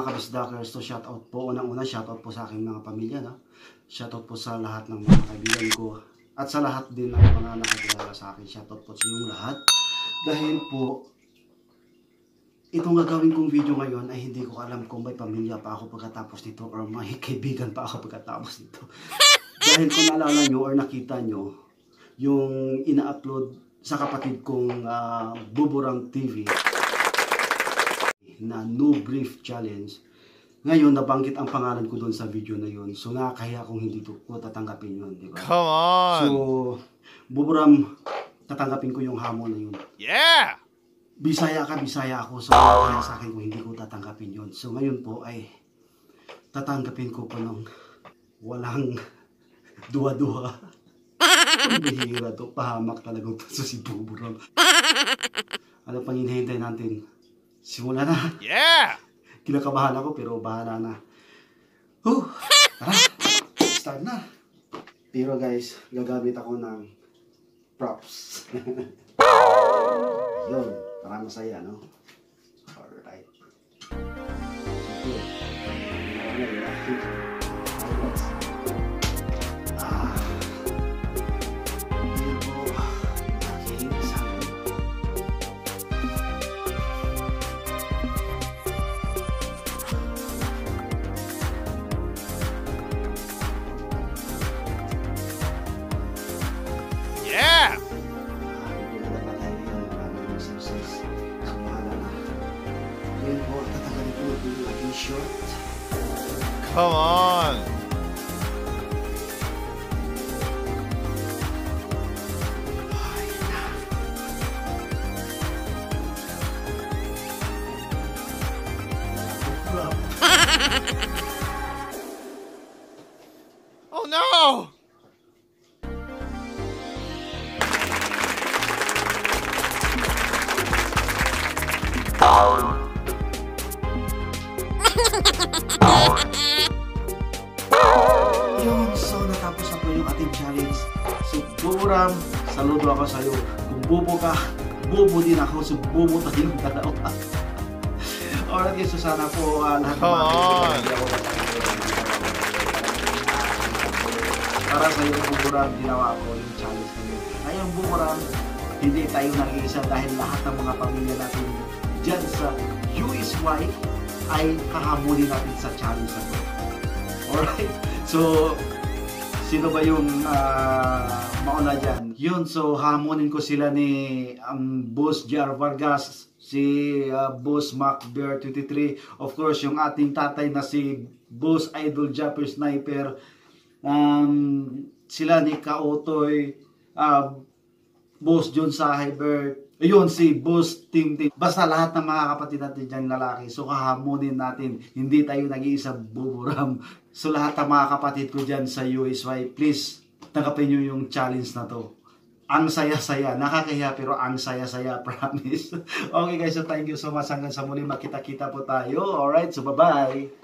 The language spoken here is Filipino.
mga kabisdakers, to shoutout po. Unang-una, shoutout po sa aking mga pamilya. No? Shoutout po sa lahat ng mga kaibigan ko. At sa lahat din ng mga nakakilala sa akin. Shoutout po sa inyong lahat. Dahil po, itong gagawin kong video ngayon ay hindi ko alam kung may pamilya pa ako pagkatapos nito or may kaibigan pa ako pagkatapos nito. Dahil kung naalala nyo or nakita nyo, yung ina-upload sa kapatid kong Buburang TV na No Brief Challenge. Ngayon, nabanggit ang pangalan ko doon sa video na yun. So nga, kaya kung hindi ko tatanggapin yun, di ba? Come on! So, Buburam, tatanggapin ko yung hamon na yun. Yeah! Bisaya ka, Bisaya ako. So, kaya sa akin kung hindi ko tatanggapin yun. So, ngayon po ay tatanggapin ko po ng walang duwa-duwa. Bihira to, pahamak talagang to si Buburam. Ano pang hinihintay natin? Simula na. Yeah! Kinakabahan ako pero bahala na. Tara, start na. Pero guys, gagamit ako ng props. Yun, para masaya, no? Alright. Yeah! Come on! Oh no! Yun, so natapos na po yung ating challenge. So, Buburam, saludo ako sa'yo. Kung bubo ka, bubo din ako. So, bubo tayong dalawa. Alright guys, so sana po lahat ng para sa'yo, Buburam, ginawa ko yung challenge na yun. Ngayon, Buburam, hindi tayo nag-iisa dahil lahat ng mga pamilya natin dyan sa USY ay hahamulin natin sa challenge na ito. Alright? So, sino ba yung mauna dyan? Yun, so hamunin ko sila ni Boss JR Vargas, si Boss Mac Bear 23, of course, yung ating tatay na si Boss Idol Japper Sniper, sila ni Kaotoy, Boss John Sahibert, ayun, si Boss Tim Tim. Basta lahat ng mga kapatid natin dyan lalaki. So, kahamunin natin. Hindi tayo nag-iisa, Buburam. So, lahat ng mga kapatid ko dyan sa USY, please, tanggapin nyo yung challenge na to. Ang saya-saya. Nakakahiya, pero ang saya-saya, promise. Okay guys, so thank you so much. Hanggang sa muli, makita-kita po tayo. Alright, so bye-bye.